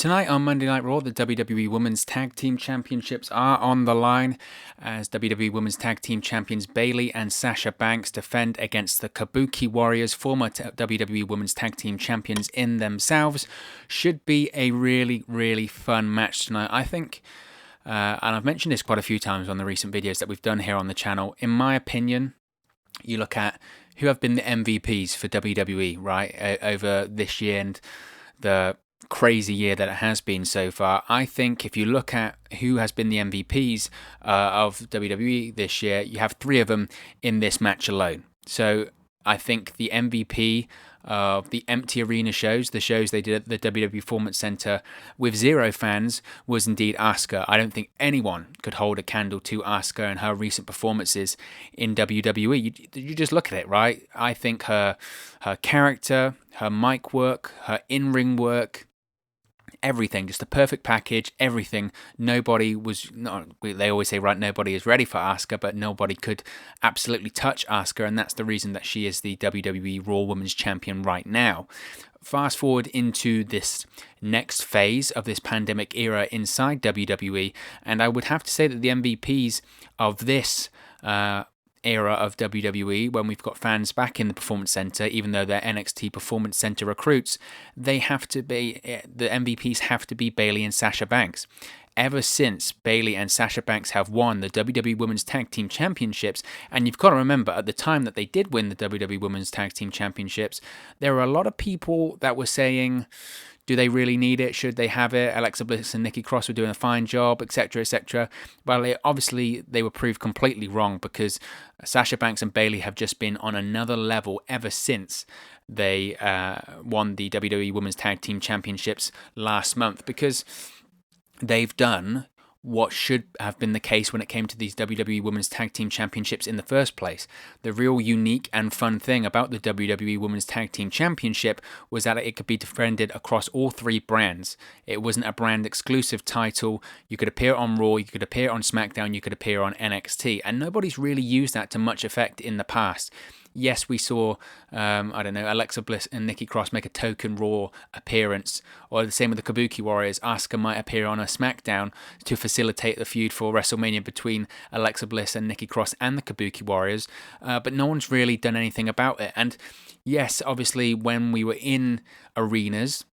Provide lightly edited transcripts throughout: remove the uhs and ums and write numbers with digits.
Tonight on Monday Night Raw, the WWE Women's Tag Team Championships are on the line as WWE Women's Tag Team Champions Bayley and Sasha Banks defend against the Kabuki Warriors, former WWE Women's Tag Team Champions in themselves. Should be a really, really fun match tonight, I think. And I've mentioned this quite a few times on the recent videos that we've done here on the channel. In my opinion, you look at who have been the MVPs for WWE, right, over this year and the crazy year that it has been so far. I think if you look at who has been the MVPs of WWE this year, you have three of them in this match alone. So I think the MVP of the empty arena shows, the shows they did at the WWE Performance Center with zero fans, was indeed Asuka. I don't think anyone could hold a candle to Asuka and her recent performances in WWE. You just look at it, right? I think her character, her mic work, her in-ring work, everything, just a perfect package, everything. Nobody was, they always say, right, nobody is ready for Asuka, but nobody could absolutely touch Asuka, and that's the reason that she is the WWE Raw Women's Champion right now. Fast forward into this next phase of this pandemic era inside WWE, and I would have to say that the MVPs of this era of WWE, when we've got fans back in the Performance Center, even though they're NXT Performance Center recruits, they have to be, the MVPs have to be Bayley and Sasha Banks. Ever since Bayley and Sasha Banks have won the WWE Women's Tag Team Championships, and you've got to remember, at the time that they did win the WWE Women's Tag Team Championships, there were a lot of people that were saying, do they really need it? Should they have it? Alexa Bliss and Nikki Cross were doing a fine job, etc., etc. Well, obviously, they were proved completely wrong because Sasha Banks and Bayley have just been on another level ever since they won the WWE Women's Tag Team Championships last month, because they've done what should have been the case when it came to these WWE Women's Tag Team Championships in the first place. The real unique and fun thing about the WWE Women's Tag Team Championship was that it could be defended across all three brands. It wasn't a brand exclusive title. You could appear on Raw, you could appear on SmackDown, you could appear on NXT, and nobody's really used that to much effect in the past. Yes, we saw, Alexa Bliss and Nikki Cross make a token Raw appearance, or the same with the Kabuki Warriors. Asuka might appear on a SmackDown to facilitate the feud for WrestleMania between Alexa Bliss and Nikki Cross and the Kabuki Warriors, but no one's really done anything about it. And yes, obviously, when we were in arenas,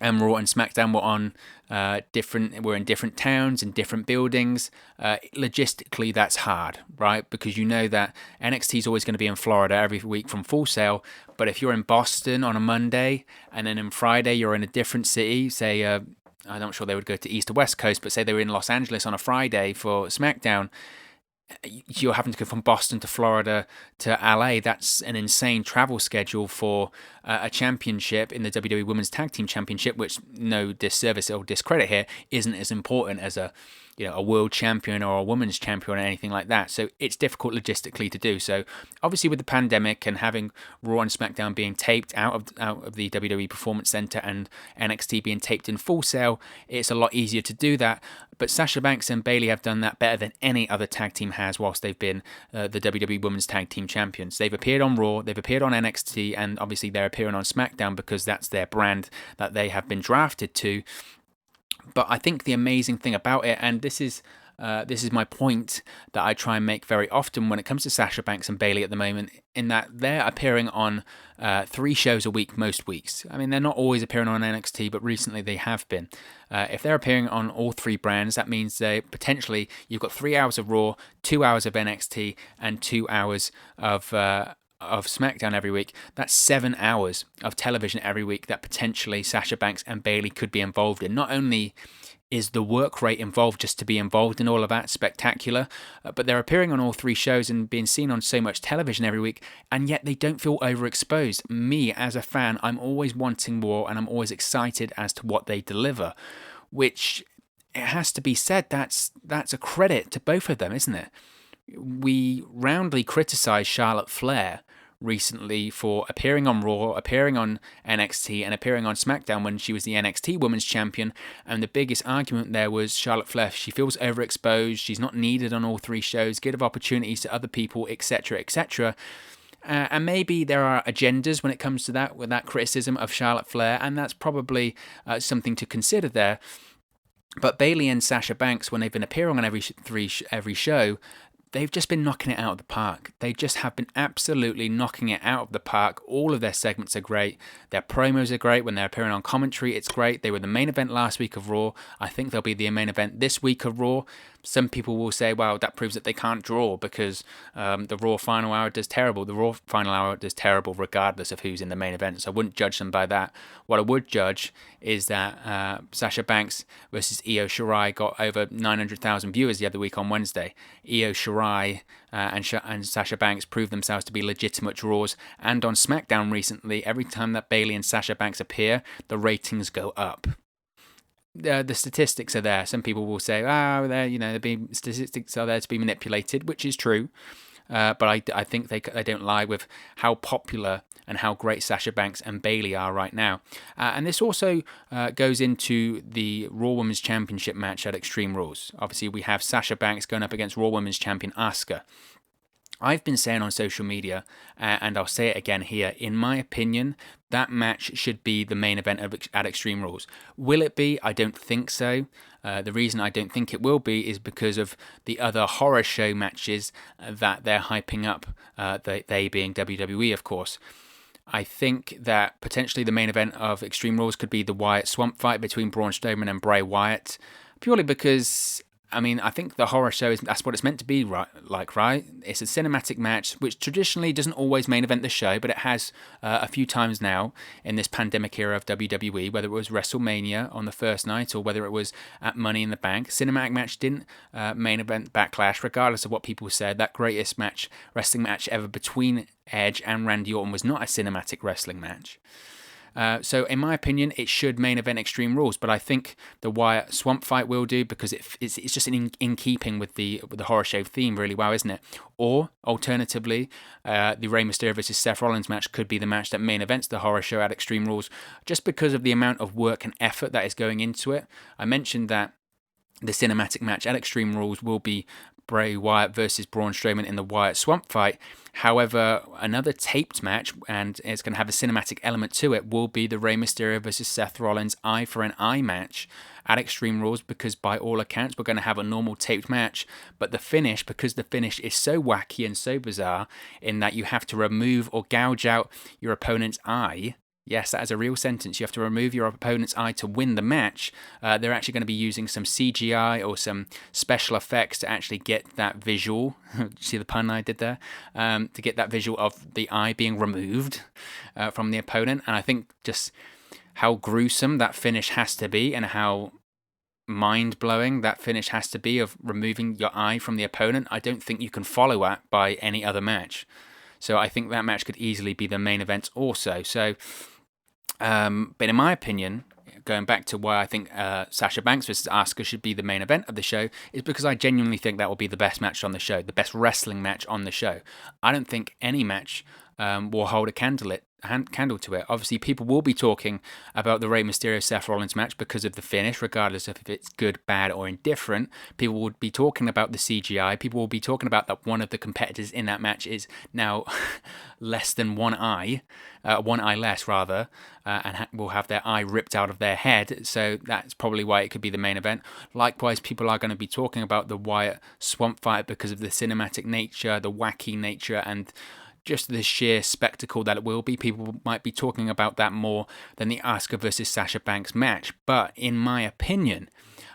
and Raw and SmackDown were on we're in different towns and different buildings. Logistically, that's hard, right? Because you know that NXT is always going to be in Florida every week from Full Sail. But if you're in Boston on a Monday and then on Friday you're in a different city, say, I'm not sure they would go to East or West Coast, but say they were in Los Angeles on a Friday for SmackDown, you're having to go from Boston to Florida to LA. That's an insane travel schedule for a championship in the WWE Women's Tag Team Championship, which, no disservice or discredit here, isn't as important as a world champion or a women's champion or anything like that. So it's difficult logistically to do. So obviously with the pandemic and having Raw and SmackDown being taped out of the WWE Performance Center and NXT being taped in Full Sail, it's a lot easier to do that. But Sasha Banks and Bayley have done that better than any other tag team has whilst they've been the WWE Women's Tag Team Champions. They've appeared on Raw, they've appeared on NXT, and obviously they're appearing on SmackDown because that's their brand that they have been drafted to. But I think the amazing thing about it, and this is my point that I try and make very often when it comes to Sasha Banks and Bayley at the moment, in that they're appearing on 3 shows a week most weeks. I mean, they're not always appearing on NXT, but recently they have been. If they're appearing on all 3 brands, that means they potentially, you've got 3 hours of Raw, 2 hours of NXT, and 2 hours of SmackDown every week. That's 7 hours of television every week that potentially Sasha Banks and Bayley could be involved in. Not only is the work rate involved just to be involved in all of that spectacular, but they're appearing on all 3 shows and being seen on so much television every week, and yet they don't feel overexposed. Me, as a fan, I'm always wanting more, and I'm always excited as to what they deliver, which, it has to be said, that's a credit to both of them, isn't it? We roundly criticised Charlotte Flair recently for appearing on Raw, appearing on NXT, and appearing on SmackDown when she was the NXT Women's Champion. And the biggest argument there was Charlotte Flair, she feels overexposed, she's not needed on all 3 shows, give opportunities to other people, etc., etc. And maybe there are agendas when it comes to that, with that criticism of Charlotte Flair, and that's probably something to consider there. But Bayley and Sasha Banks, when they've been appearing on every show, they've just been knocking it out of the park. They just have been absolutely knocking it out of the park. All of their segments are great. Their promos are great. When they're appearing on commentary, it's great. They were the main event last week of Raw. I think they'll be the main event this week of Raw. Some people will say, well, that proves that they can't draw because the Raw final hour does terrible. The Raw final hour does terrible regardless of who's in the main event. So I wouldn't judge them by that. What I would judge is that Sasha Banks versus Io Shirai got over 900,000 viewers the other week on Wednesday. Io Shirai and Sasha Banks proved themselves to be legitimate draws. And on SmackDown recently, every time that Bayley and Sasha Banks appear, the ratings go up. The statistics are there. Some people will say, statistics are there to be manipulated, which is true. But I think they don't lie with how popular and how great Sasha Banks and Bayley are right now. And this also goes into the Raw Women's Championship match at Extreme Rules. Obviously, we have Sasha Banks going up against Raw Women's Champion Asuka. I've been saying on social media, and I'll say it again here, in my opinion, that match should be the main event at Extreme Rules. Will it be? I don't think so. The reason I don't think it will be is because of the other horror show matches that they're hyping up, they being WWE, of course. I think that potentially the main event of Extreme Rules could be the Wyatt Swamp fight between Braun Strowman and Bray Wyatt, purely because, I think the horror show that's what it's meant to be, right? It's a cinematic match, which traditionally doesn't always main event the show, but it has a few times now in this pandemic era of WWE, whether it was WrestleMania on the first night or whether it was at Money in the Bank. Cinematic match didn't main event Backlash, regardless of what people said. That greatest wrestling match ever between Edge and Randy Orton was not a cinematic wrestling match. So in my opinion, it should main event Extreme Rules, but I think the Wyatt Swamp fight will do because it's just in keeping with the horror show theme really well, isn't it? Or alternatively, the Rey Mysterio versus Seth Rollins match could be the match that main events the horror show at Extreme Rules, just because of the amount of work and effort that is going into it. I mentioned that the cinematic match at Extreme Rules will be Bray Wyatt versus Braun Strowman in the Wyatt Swamp fight. However, another taped match, and it's going to have a cinematic element to it, will be the Rey Mysterio versus Seth Rollins eye for an eye match at Extreme Rules, because by all accounts we're going to have a normal taped match, but the finish is so wacky and so bizarre in that you have to remove or gouge out your opponent's eye. Yes, that is a real sentence. You have to remove your opponent's eye to win the match. They're actually going to be using some CGI or some special effects to actually get that visual. See the pun I did there? To get that visual of the eye being removed from the opponent. And I think just how gruesome that finish has to be and how mind-blowing that finish has to be of removing your eye from the opponent, I don't think you can follow that by any other match. So I think that match could easily be the main event also. So, but in my opinion, going back to why I think Sasha Banks versus Asuka should be the main event of the show, is because I genuinely think that will be the best match on the show, the best wrestling match on the show. I don't think any match will hold a candle to it. Obviously, people will be talking about the Rey Mysterio Seth Rollins match because of the finish, regardless of if it's good, bad, or indifferent. People would be talking about the CGI. People will be talking about that one of the competitors in that match is now less than one eye less rather, and will have their eye ripped out of their head. So that's probably why it could be the main event. Likewise, people are going to be talking about the Wyatt Swamp fight because of the cinematic nature, the wacky nature, and just the sheer spectacle that it will be. People might be talking about that more than the Asuka versus Sasha Banks match. But in my opinion,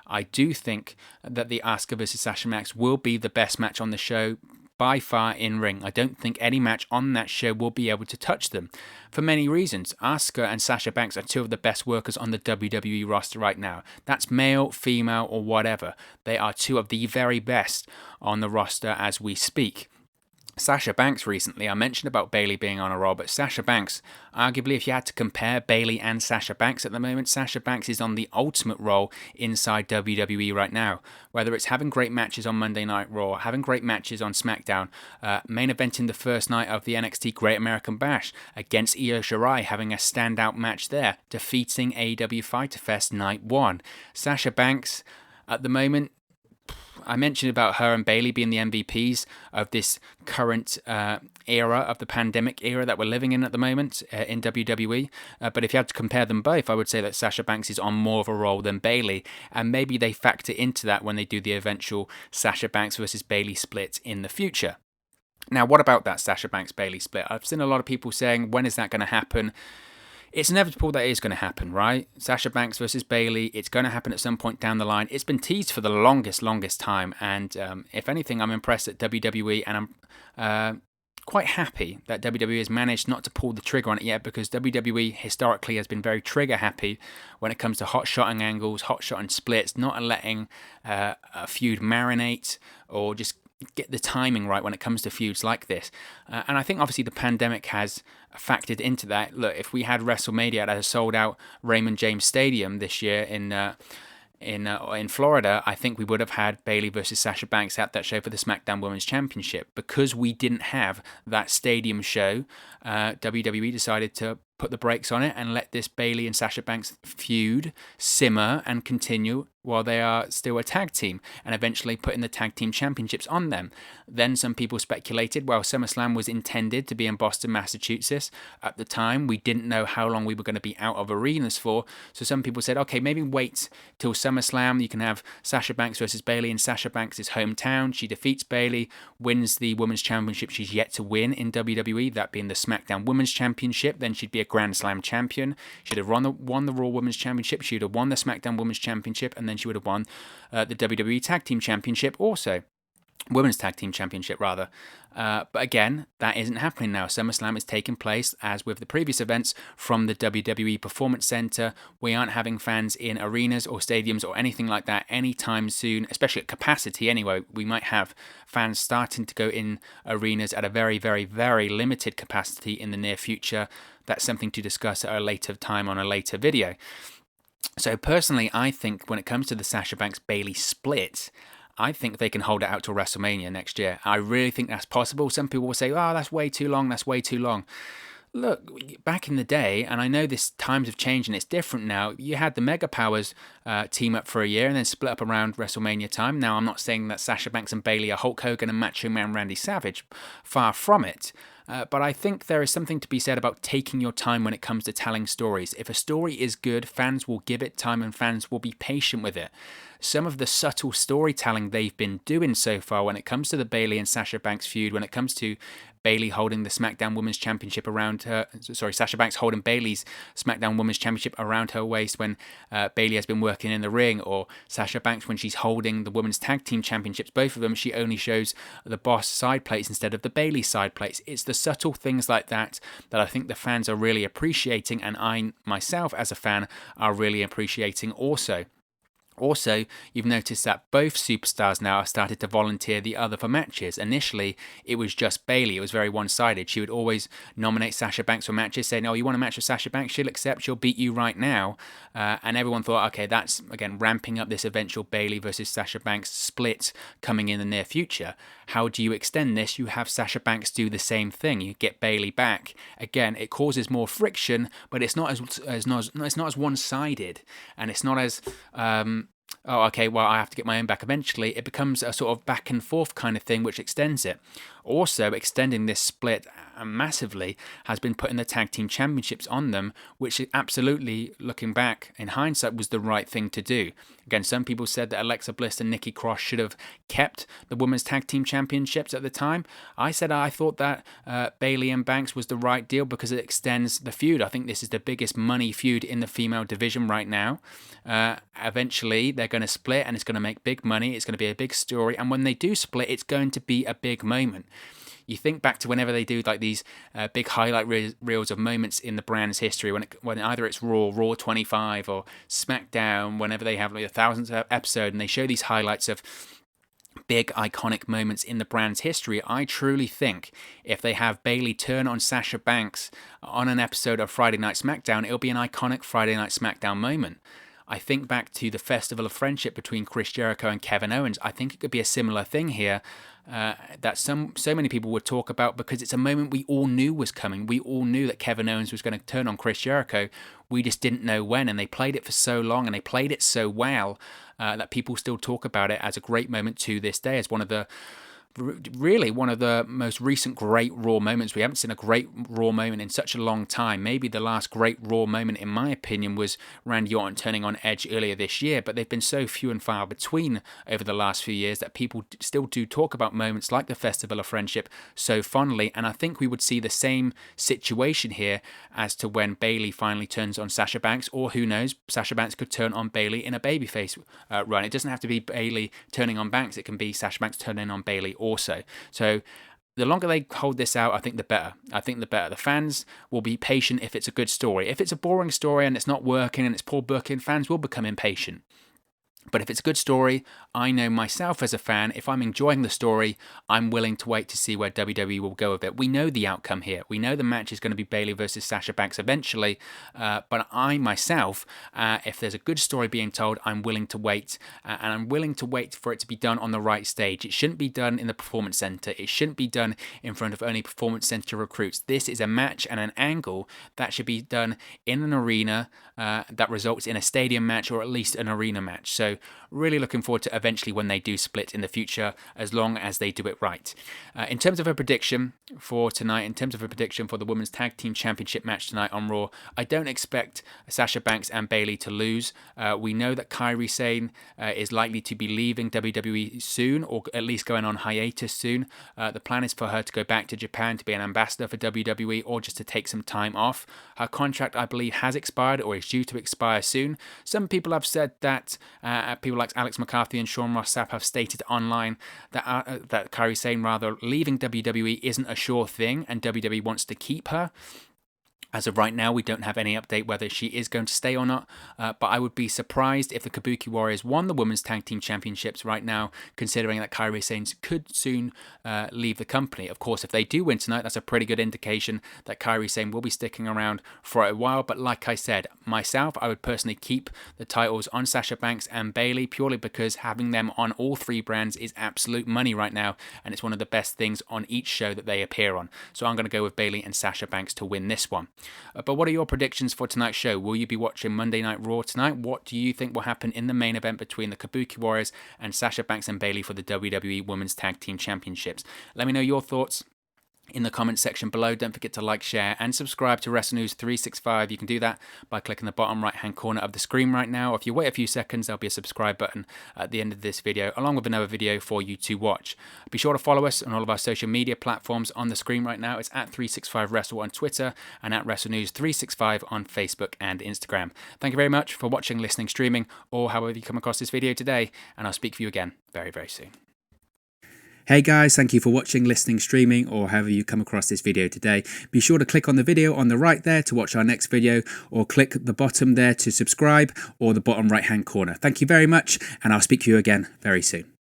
I do think that the Asuka versus Sasha match will be the best match on the show by far in ring. I don't think any match on that show will be able to touch them for many reasons. Asuka and Sasha Banks are two of the best workers on the WWE roster right now. That's male, female, or whatever. They are two of the very best on the roster as we speak. Sasha Banks recently, I mentioned about Bayley being on a roll, but Sasha Banks, arguably if you had to compare Bayley and Sasha Banks at the moment, Sasha Banks is on the ultimate role inside WWE right now. Whether it's having great matches on Monday Night Raw, having great matches on SmackDown, main eventing the first night of the NXT Great American Bash against Io Shirai, having a standout match there, defeating AEW Fyter Fest Night 1. Sasha Banks, at the moment, I mentioned about her and Bayley being the MVPs of this current era of the pandemic era that we're living in at the moment in WWE. But if you had to compare them both, I would say that Sasha Banks is on more of a roll than Bayley, and maybe they factor into that when they do the eventual Sasha Banks versus Bayley split in the future. Now, what about that Sasha Banks-Bayley split? I've seen a lot of people saying, when is that going to happen? It's inevitable that it is going to happen, right? Sasha Banks versus Bayley, it's going to happen at some point down the line. It's been teased for the longest time, and if anything, I'm impressed at WWE, and I'm quite happy that WWE has managed not to pull the trigger on it yet, because WWE historically has been very trigger happy when it comes to hot-shotting angles, hot-shotting splits, not letting a feud marinate or just get the timing right when it comes to feuds like this. And I think obviously the pandemic has factored into that. Look, if we had WrestleMania at a sold-out Raymond James Stadium this year in Florida, I think we would have had Bayley versus Sasha Banks at that show for the SmackDown Women's Championship. Because we didn't have that stadium show, WWE decided to put the brakes on it and let this Bayley and Sasha Banks feud simmer and continue while they are still a tag team, and eventually putting the tag team championships on them. Then some people speculated, well, SummerSlam was intended to be in Boston, Massachusetts. At the time, we didn't know how long we were going to be out of arenas for, so some people said, okay, maybe wait till SummerSlam. You can have Sasha Banks versus Bayley in Sasha Banks' hometown. She defeats Bayley, wins the Women's Championship she's yet to win in WWE, that being the SmackDown Women's Championship. Then she'd be a Grand Slam champion. She'd have won the Raw Women's Championship. She'd have won the SmackDown Women's Championship, and then she would have won the WWE Tag Team Championship also. Women's Tag Team Championship, rather. But again, that isn't happening now. SummerSlam is taking place, as with the previous events, from the WWE Performance Center. We aren't having fans in arenas or stadiums or anything like that anytime soon, especially at capacity anyway. We might have fans starting to go in arenas at a very, very, very limited capacity in the near future. That's something to discuss at a later time on a later video. So personally, I think when it comes to the Sasha Banks-Bayley split, I think they can hold it out till WrestleMania next year. I really think that's possible. Some people will say, oh, that's way too long, that's way too long. Look, back in the day, and I know this times have changed and it's different now, you had the Mega Powers team up for a year and then split up around WrestleMania time. Now, I'm not saying that Sasha Banks and Bayley are Hulk Hogan and Macho Man Randy Savage. Far from it. But I think there is something to be said about taking your time when it comes to telling stories. If a story is good, fans will give it time and fans will be patient with it. Some of the subtle storytelling they've been doing so far when it comes to the Bayley and Sasha Banks feud, when it comes to Bayley holding the SmackDown Women's Championship around her, Sasha Banks holding Bayley's SmackDown Women's Championship around her waist when Bayley has been working in the ring, or Sasha Banks when she's holding the Women's Tag Team Championships, both of them, she only shows the Boss side plates instead of the Bayley side plates. It's the subtle things like that that I think the fans are really appreciating, and I, myself, as a fan, are really appreciating also. Also, you've noticed that both superstars now have started to volunteer the other for matches. Initially, it was just Bayley. It was very one-sided. She would always nominate Sasha Banks for matches, saying, oh, you want a match with Sasha Banks? She'll accept. She'll beat you right now. And everyone thought, okay, that's, again, ramping up this eventual Bayley versus Sasha Banks split coming in the near future. How do you extend this? You have Sasha Banks do the same thing. You get Bayley back. Again, it causes more friction, but it's not as one-sided, and it's not as oh, okay, well, I have to get my own back eventually. It becomes a sort of back and forth kind of thing, which extends it. Also, extending this split massively has been putting the tag team championships on them, which absolutely, looking back in hindsight, was the right thing to do. Again, some people said that Alexa Bliss and Nikki Cross should have kept the women's tag team championships at the time. I said I thought that Bayley and Banks was the right deal because it extends the feud. I think this is the biggest money feud in the female division right now. Eventually, they're going to split and it's going to make big money. It's going to be a big story. And when they do split, it's going to be a big moment. You think back to whenever they do like these big highlight reels of moments in the brand's history, when either it's Raw 25 or SmackDown, whenever they have like a 1000th episode and they show these highlights of big iconic moments in the brand's history. I truly think if they have Bayley turn on Sasha Banks on an episode of Friday Night SmackDown, it'll be an iconic Friday Night SmackDown moment. I think back to the Festival of Friendship between Chris Jericho and Kevin Owens. I think it could be a similar thing here. That so many people would talk about, because it's a moment we all knew was coming. We all knew that Kevin Owens was going to turn on Chris Jericho. We just didn't know when, and they played it for so long, and they played it so well that people still talk about it as a great moment to this day, as one of the most recent great Raw moments. We haven't seen a great Raw moment in such a long time. Maybe the last great Raw moment, in my opinion, was Randy Orton turning on Edge earlier this year, but they've been so few and far between over the last few years that people still do talk about moments like the Festival of Friendship so fondly, and I think we would see the same situation here as to when Bayley finally turns on Sasha Banks, or who knows, Sasha Banks could turn on Bayley in a babyface run. It doesn't have to be Bayley turning on Banks, it can be Sasha Banks turning on Bayley also. So the longer they hold this out, I think the better. The fans will be patient if it's a good story. If it's a boring story and it's not working and it's poor booking, fans will become impatient. But if it's a good story, I know myself as a fan, if I'm enjoying the story, I'm willing to wait to see where WWE will go with it. We know the outcome here. We know the match is going to be Bayley versus Sasha Banks eventually. But I myself, if there's a good story being told, I'm willing to wait. And I'm willing to wait for it to be done on the right stage. It shouldn't be done in the Performance Center. It shouldn't be done in front of only Performance Center recruits. This is a match and an angle that should be done in an arena that results in a stadium match, or at least an arena match. So really looking forward to eventually when they do split in the future, as long as they do it right. In terms of a prediction for tonight, in terms of a prediction for the Women's Tag Team Championship match tonight on Raw, I don't expect Sasha Banks and Bayley to lose. We know that Kairi Sane is likely to be leaving WWE soon, or at least going on hiatus soon. The plan is for her to go back to Japan to be an ambassador for WWE, or just to take some time off. Her contract, I believe, has expired or is due to expire soon. Some people have said that people like Alex McCarthy and Sean Ross Sapp have stated online that Kairi Sane leaving WWE isn't a sure thing, and WWE wants to keep her. As of right now, we don't have any update whether she is going to stay or not, but I would be surprised if the Kabuki Warriors won the Women's Tag Team Championships right now, considering that Kairi Sane could soon leave the company. Of course, if they do win tonight, that's a pretty good indication that Kairi Sane will be sticking around for a while, but like I said, myself, I would personally keep the titles on Sasha Banks and Bayley, purely because having them on all three brands is absolute money right now, and it's one of the best things on each show that they appear on. So I'm going to go with Bayley and Sasha Banks to win this one. But what are your predictions for tonight's show? Will you be watching Monday Night Raw tonight? What do you think will happen in the main event between the Kabuki Warriors and Sasha Banks and Bayley for the WWE Women's Tag Team Championships? Let me know your thoughts in the comments section below. Don't forget to like, share, and subscribe to WrestleNews 365. You can do that by clicking the bottom right-hand corner of the screen right now. If you wait a few seconds, there'll be a subscribe button at the end of this video, along with another video for you to watch. Be sure to follow us on all of our social media platforms on the screen right now. It's at 365Wrestle on Twitter and at WrestleNews 365 on Facebook and Instagram. Thank you very much for watching, listening, streaming, or however you come across this video today, and I'll speak for you again very, very soon. Hey guys, thank you for watching, listening, streaming, or however you come across this video today. Be sure to click on the video on the right there to watch our next video, or click the bottom there to subscribe, or the bottom right hand corner. Thank you very much, and I'll speak to you again very soon.